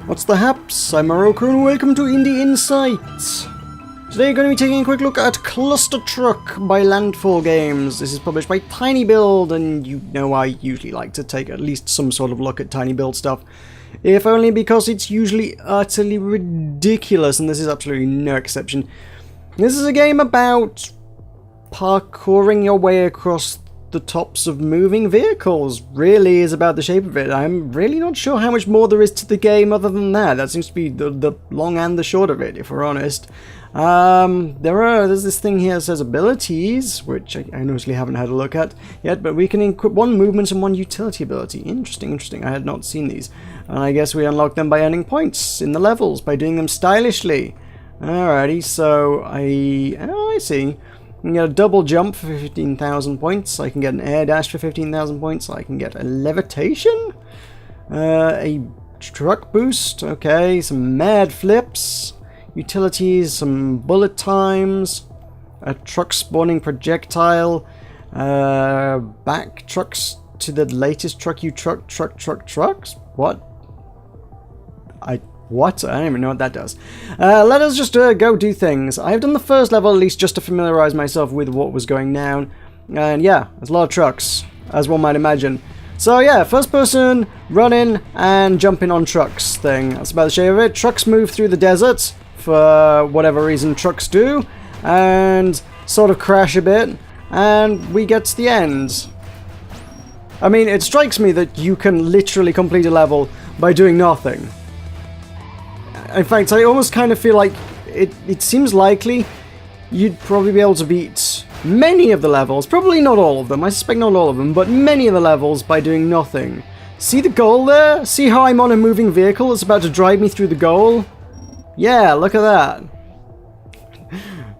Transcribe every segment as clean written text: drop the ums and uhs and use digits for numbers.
What's the haps? I'm Morocco and welcome to Indie Insights. Today we're going to be taking a quick look at Clustertruck by Landfall Games. This is published by Tiny Build, and you know I usually like to take at least some sort of look at Tiny Build stuff. If only because it's usually utterly ridiculous, and this is absolutely no exception. This is a game about parkouring your way across the tops of moving vehicles. Really is about the shape of it. I'm really not sure how much more there is to the game other than that. That seems to be the long and the short of it, if we're honest. There's this thing here that says abilities, which I honestly haven't had a look at yet, but we can equip one movement and one utility ability. Interesting, interesting. I had not seen these. And I guess we unlock them by earning points in the levels, by doing them stylishly. Alrighty, so I see. I can get a double jump for 15,000 points. I can get an air dash for 15,000 points. I can get a levitation. A truck boost. Okay, some mad flips. Utilities, some bullet times. A truck spawning projectile. Back trucks to the latest trucks. What? What? I don't even know what that does. Let us just go do things. I've done the first level at least just to familiarize myself with what was going down. And yeah, there's a lot of trucks, as one might imagine. So yeah, first person, running and jumping on trucks thing. That's about the shape of it. Trucks move through the desert, for whatever reason trucks do, and sort of crash a bit, and we get to the end. I mean, it strikes me that you can literally complete a level by doing nothing. In fact, I almost kind of feel like it seems likely you'd probably be able to beat many of the levels, probably not all of them, I suspect not all of them, but many of the levels by doing nothing. See the goal there? See how I'm on a moving vehicle that's about to drive me through the goal? Yeah, look at that.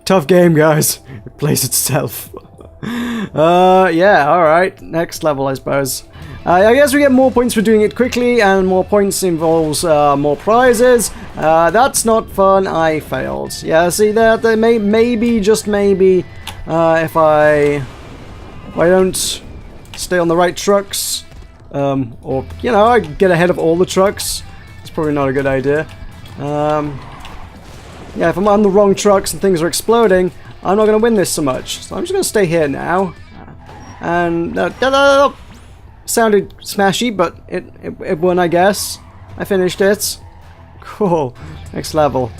Tough game, guys. It plays itself. Yeah, alright. Next level, I suppose. I guess we get more points for doing it quickly, and more points involves more prizes. That's not fun. I failed. Yeah, see that? Maybe, just maybe, if I don't stay on the right trucks, or, you know, I get ahead of all the trucks. It's probably not a good idea. Yeah, if I'm on the wrong trucks and things are exploding, I'm not going to win this so much. So I'm just going to stay here now. And sounded smashy, but it won, I guess. I finished it. Cool. Next level.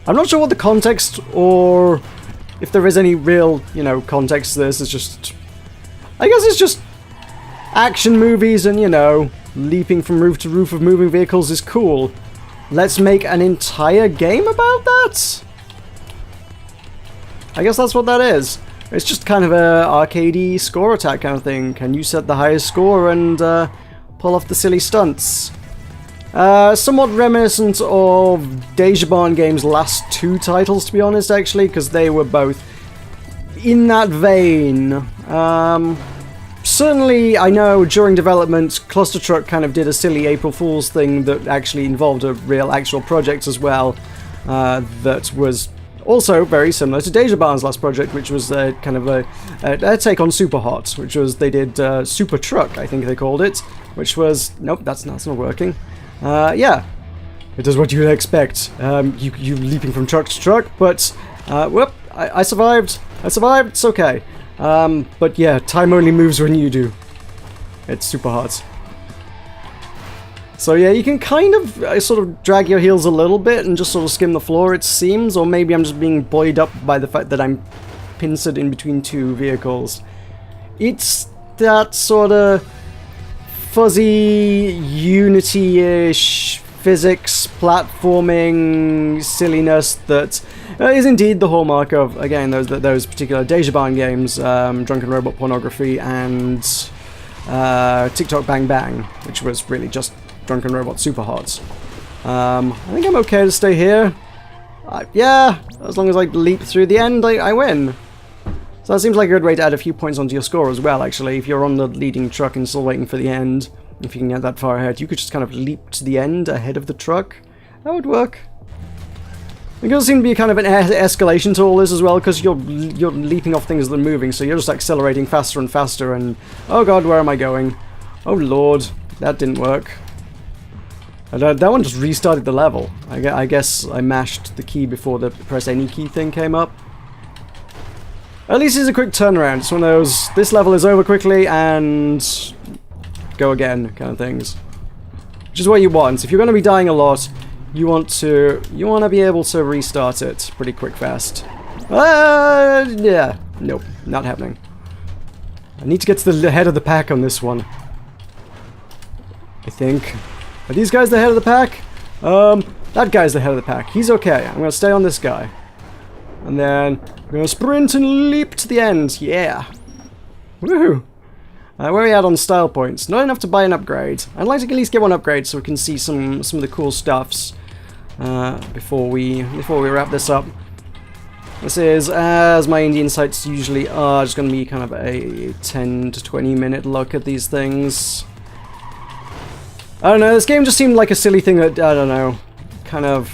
I'm not sure what the context, or if there is any real, you know, context to this. It's just, I guess it's just action movies, and, you know, leaping from roof to roof of moving vehicles is cool. Let's make an entire game about that? I guess that's what that is. It's just kind of a arcadey score attack kind of thing. Can you set the highest score and pull off the silly stunts? Somewhat reminiscent of Dejaban Games' last two titles, to be honest, actually, because they were both in that vein. Certainly, I know during development, Clustertruck kind of did a silly April Fool's thing that actually involved a real actual project as well, that was also very similar to Dejaban's last project, which was kind of a take on Super Hot, which was, they did Super Truck, I think they called it, which was, nope, that's not working. Yeah, it does what you would expect, you leaping from truck to truck, but, whoop, I survived, it's okay. But yeah, time only moves when you do. It's super hot. So yeah, you can kind of sort of drag your heels a little bit and just sort of skim the floor, it seems, or maybe I'm just being buoyed up by the fact that I'm pincered in between two vehicles. It's that sort of fuzzy, Unity-ish physics, platforming silliness that is indeed the hallmark of, again, those particular Dejaban games, Drunken Robot Pornography and TikTok Bang Bang, which was really just Drunken Robot Super Hot. I think I'm okay to stay here. Yeah, as long as I leap through the end, I win. So that seems like a good way to add a few points onto your score as well, actually. If you're on the leading truck and still waiting for the end, if you can get that far ahead, you could just kind of leap to the end ahead of the truck. That would work. There does seem to be kind of an escalation to all this as well, because you're leaping off things that are moving, so you're just accelerating faster and faster, and oh god, where am I going? Oh lord, that didn't work. And that one just restarted the level. I guess I mashed the key before the press any key thing came up. At least it's a quick turnaround. It's one of those, this level is over quickly and go again kind of things. Which is what you want. If you're going to be dying a lot, you want to be able to restart it pretty quick fast. Yeah. Nope, not happening. I need to get to the head of the pack on this one. I think. Are these guys the head of the pack? That guy's the head of the pack. He's okay. I'm going to stay on this guy. And then I'm going to sprint and leap to the end. Yeah. Woohoo. Where are we at on style points? Not enough to buy an upgrade. I'd like to at least get one upgrade so we can see some of the cool stuffs before we wrap this up. This is, as my Indian sites usually are, just going to be kind of a 10 to 20 minute look at these things. I don't know, this game just seemed like a silly thing that, I don't know, kind of...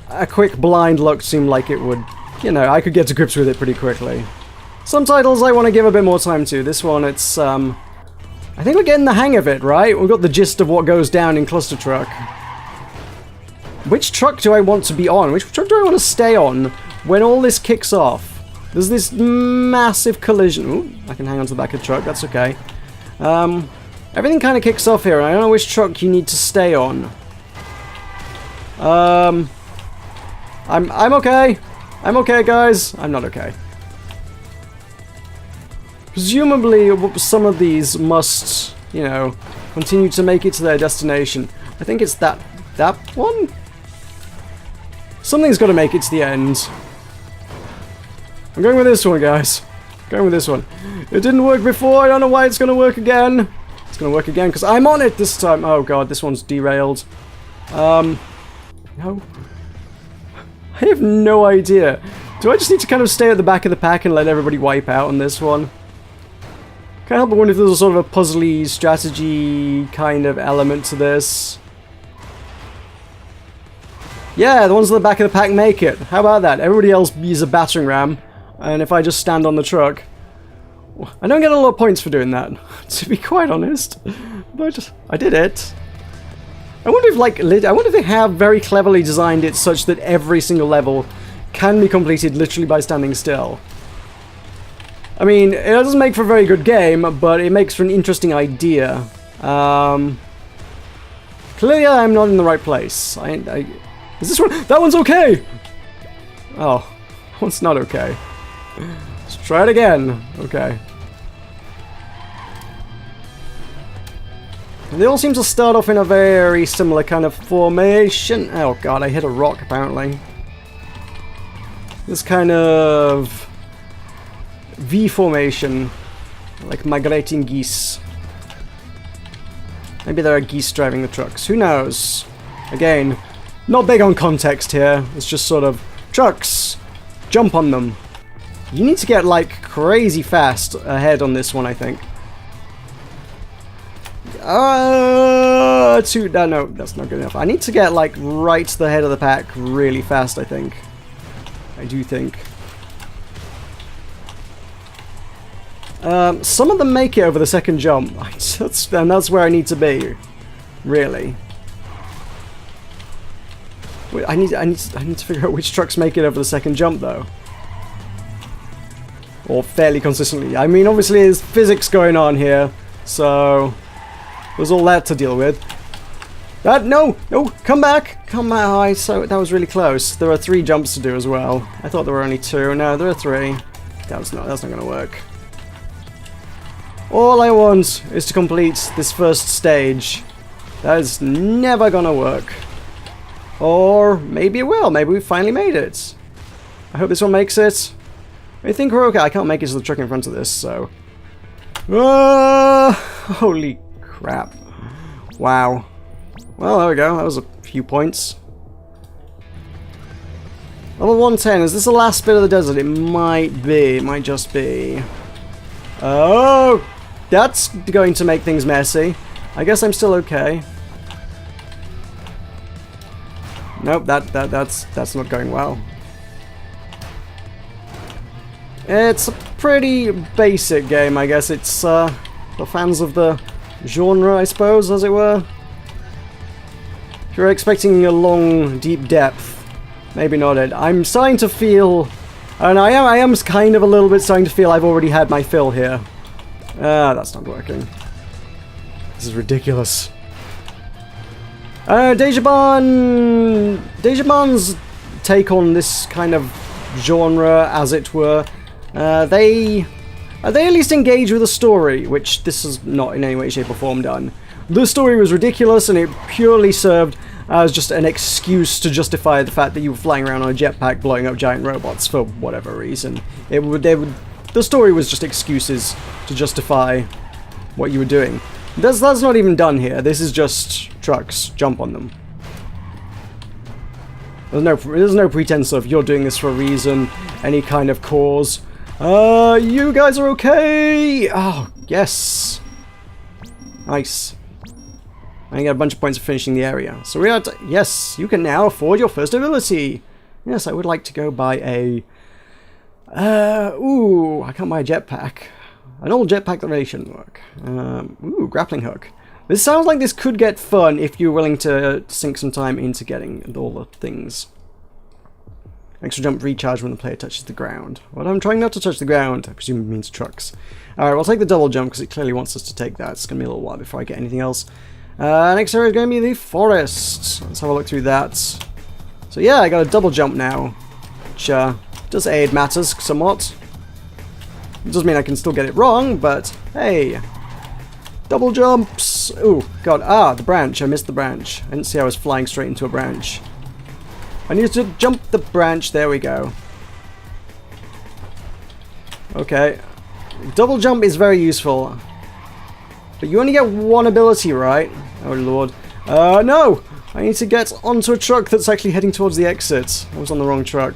A quick blind look seemed like it would, you know, I could get to grips with it pretty quickly. Some titles I want to give a bit more time to. This one, it's, I think we're getting the hang of it, right? We've got the gist of what goes down in Clustertruck. Which truck do I want to be on? Which truck do I want to stay on when all this kicks off? There's this massive collision. Ooh, I can hang on to the back of the truck, that's okay. Everything kind of kicks off here, and I don't know which truck you need to stay on. I'm okay. I'm okay, guys. I'm not okay. Presumably, some of these must, you know, continue to make it to their destination. I think it's that one? Something's got to make it to the end. I'm going with this one, guys. Going with this one. It didn't work before. I don't know why it's going to work again. It's going to work again because I'm on it this time. Oh god, this one's derailed. No. I have no idea. Do I just need to kind of stay at the back of the pack and let everybody wipe out on this one? Can't help but wonder if there's a sort of a puzzly strategy kind of element to this. Yeah, the ones at the back of the pack make it. How about that? Everybody else uses a battering ram, and if I just stand on the truck... I don't get a lot of points for doing that, to be quite honest. But I did it. I wonder if they have very cleverly designed it such that every single level can be completed literally by standing still. I mean, it doesn't make for a very good game, but it makes for an interesting idea. Clearly I'm not in the right place. Is this one? That one's okay! Oh, that one's not okay. Let's try it again. Okay. They all seem to start off in a very similar kind of formation. Oh god, I hit a rock apparently. This kind of V formation, like migrating geese. Maybe there are geese driving the trucks. Who knows? Again, not big on context here. It's just sort of trucks. Jump on them. You need to get like crazy fast ahead on this one, I think. No, that's not good enough. I need to get like right to the head of the pack really fast, I think. I do think. Some of them make it over the second jump. And that's where I need to be. Really. Wait, I need to figure out which trucks make it over the second jump though. Or fairly consistently. I mean, obviously there's physics going on here, so there's all that to deal with. No, come back, come back. So that was really close. There are 3 jumps to do as well. I thought there were only 2. No, there are 3. That's not going to work. All I want is to complete this first stage. That is never going to work. Or maybe it will. Maybe we finally made it. I hope this one makes it. I think we're okay. I can't make it to the truck in front of this, so... holy crap. Wow. Well, there we go. That was a few points. Level 110. Is this the last bit of the desert? It might be. It might just be. Oh! That's going to make things messy. I guess I'm still okay. Nope, that's not going well. It's a pretty basic game, I guess. It's for fans of the genre, I suppose, as it were. If you're expecting a long, deep depth, maybe not it. I'm starting to feel... And I am kind of a little bit starting to feel I've already had my fill here. That's not working. This is ridiculous. Dejaban's take on this kind of genre, as it were, they at least engage with a story, which this is not in any way, shape or form done. The story was ridiculous, and it purely served as just an excuse to justify the fact that you were flying around on a jetpack blowing up giant robots for whatever reason. The story was just excuses to justify what you were doing. That's not even done here. This is just trucks. Jump on them. There's no pretense of you're doing this for a reason, any kind of cause. You guys are okay! Oh, yes. Nice. I get a bunch of points for finishing the area. So we are yes, you can now afford your first ability. Yes, I would like to go buy a... ooh, I can't buy a jetpack. An old jetpack that really shouldn't work. Ooh, grappling hook. This sounds like this could get fun if you're willing to sink some time into getting all the things. Extra jump recharge when the player touches the ground. Well, I'm trying not to touch the ground. I presume it means trucks. Alright, we'll take the double jump because it clearly wants us to take that. It's going to be a little while before I get anything else. Next area is going to be the forest. Let's have a look through that. So yeah, I got a double jump now. Which does aid matters somewhat. It does mean I can still get it wrong, but hey. Double jumps! Ooh, God. Ah, the branch. I missed the branch. I didn't see I was flying straight into a branch. I need to jump the branch. There we go. Okay. Double jump is very useful. But you only get one ability, right? Oh, Lord. No! I need to get onto a truck that's actually heading towards the exit. I was on the wrong truck.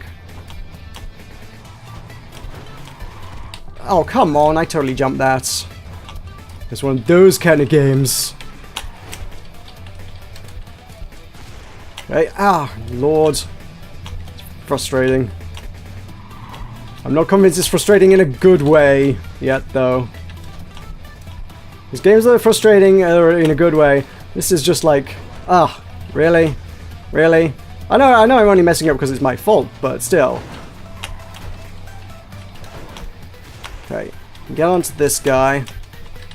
Oh, come on. I totally jumped that. It's one of those kind of games. Okay. Ah, Lord. It's frustrating. I'm not convinced it's frustrating in a good way yet, though. These games that are frustrating are in a good way. This is just like, really? Really? I know I'm only messing up because it's my fault, but still. Okay, get onto this guy.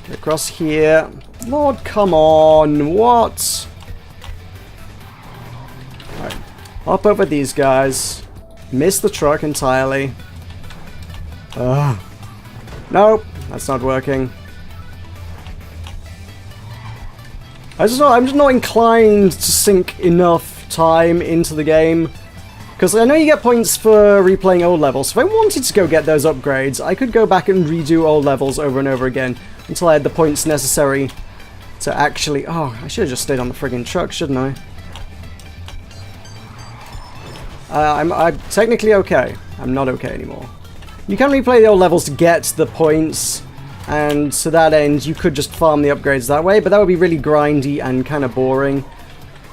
Get across here. Lord, come on, what? Alright, hop over these guys. Miss the truck entirely. Nope, that's not working. I'm just not inclined to sink enough time into the game. Because I know you get points for replaying old levels. So if I wanted to go get those upgrades, I could go back and redo old levels over and over again until I had the points necessary to actually... Oh, I should have just stayed on the friggin' truck, shouldn't I? I'm technically okay. I'm not okay anymore. You can replay the old levels to get the points, and to that end you could just farm the upgrades that way, but that would be really grindy and kind of boring.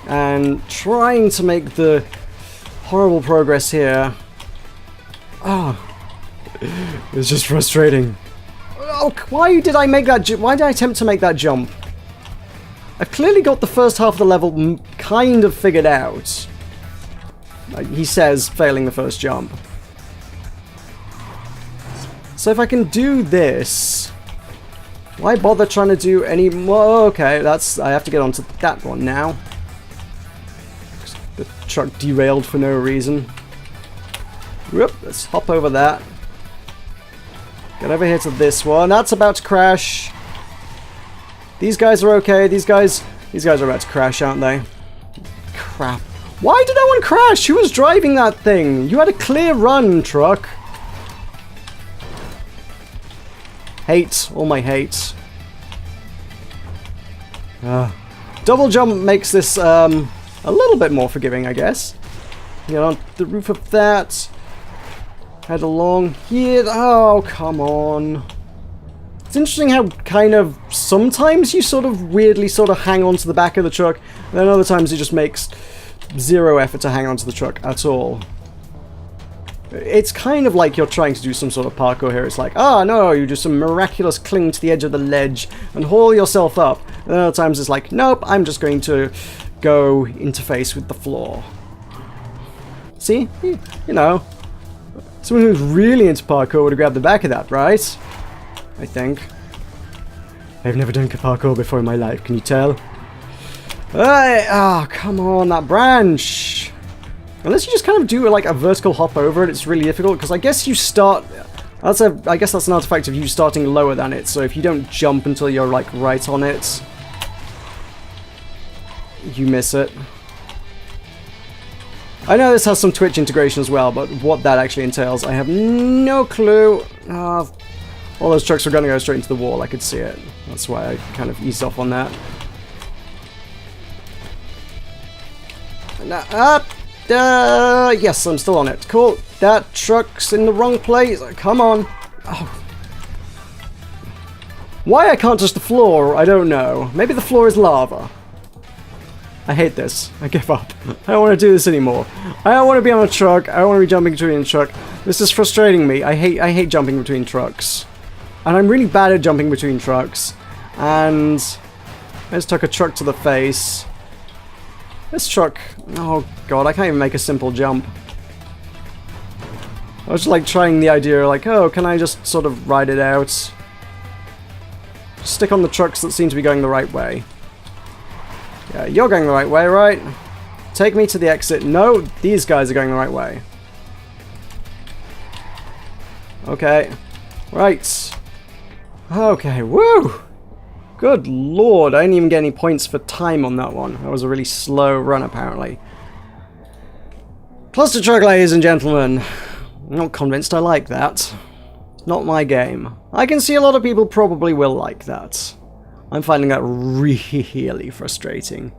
And trying to make the horrible progress here... it's just frustrating. Oh, why did I make that why did I attempt to make that jump? I've clearly got the first half of the level kind of figured out. He says, failing the first jump. So if I can do this, why bother trying to do any more? Okay, I have to get onto that one now. The truck derailed for no reason. Whoop, let's hop over that. Get over here to this one. That's about to crash. These guys are okay. These guys are about to crash, aren't they? Crap. Why did that one crash? Who was driving that thing? You had a clear run, truck. Hate. All my hate. Double jump makes this a little bit more forgiving, I guess. Get on the roof of that. Head along here. Oh, come on. It's interesting how kind of sometimes you sort of weirdly sort of hang on to the back of the truck, and then other times it just makes zero effort to hang on to the truck at all. It's kind of like you're trying to do some sort of parkour here. It's like, no, you do some miraculous cling to the edge of the ledge and haul yourself up. And then other times it's like, nope, I'm just going to go interface with the floor. See? You know, someone who's really into parkour would have grabbed the back of that, right? I think. I've never done parkour before in my life, can you tell? Oh, come on, that branch! Unless you just kind of do like a vertical hop over it, it's really difficult, because I guess you start... I guess that's an artifact of you starting lower than it, so if you don't jump until you're like right on it, you miss it. I know this has some Twitch integration as well, but what that actually entails, I have no clue. All those trucks were going to go straight into the wall, I could see it. That's why I kind of eased off on that. Yes, I'm still on it. Cool. That truck's in the wrong place. Come on. Oh. Why I can't touch the floor, I don't know. Maybe the floor is lava. I hate this. I give up. I don't want to do this anymore. I don't want to be on a truck. I don't want to be jumping between a truck. This is frustrating me. I hate jumping between trucks. And I'm really bad at jumping between trucks. And I just took a truck to the face. This truck... Oh god, I can't even make a simple jump. I was just like trying the idea like, oh, can I just sort of ride it out? Stick on the trucks that seem to be going the right way. Yeah, you're going the right way, right? Take me to the exit. No, these guys are going the right way. Okay. Right. Okay, woo! Good lord, I didn't even get any points for time on that one. That was a really slow run, apparently. Clustertruck, ladies and gentlemen. I'm not convinced I like that. Not my game. I can see a lot of people probably will like that. I'm finding that really frustrating.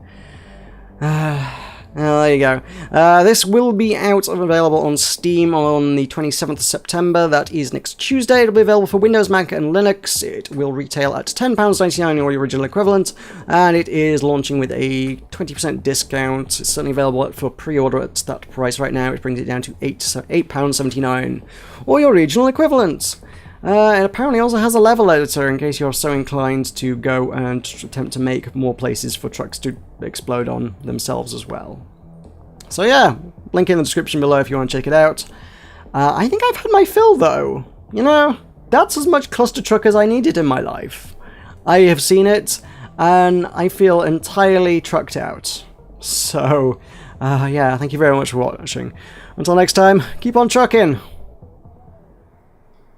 Well, there you go. This will be out and available on Steam on the 27th of September. That is next Tuesday. It'll be available for Windows, Mac, and Linux. It will retail at £10.99 or the original equivalent, and it is launching with a 20% discount. It's certainly available for pre-order at that price right now. It brings it down to £8.79 or your regional equivalent. It apparently also has a level editor in case you're so inclined to go and attempt to make more places for trucks to explode on themselves as well. So yeah, link in the description below if you want to check it out. I think I've had my fill though. You know, that's as much Clustertruck as I needed in my life. I have seen it, and I feel entirely trucked out. So, yeah, thank you very much for watching. Until next time, keep on trucking!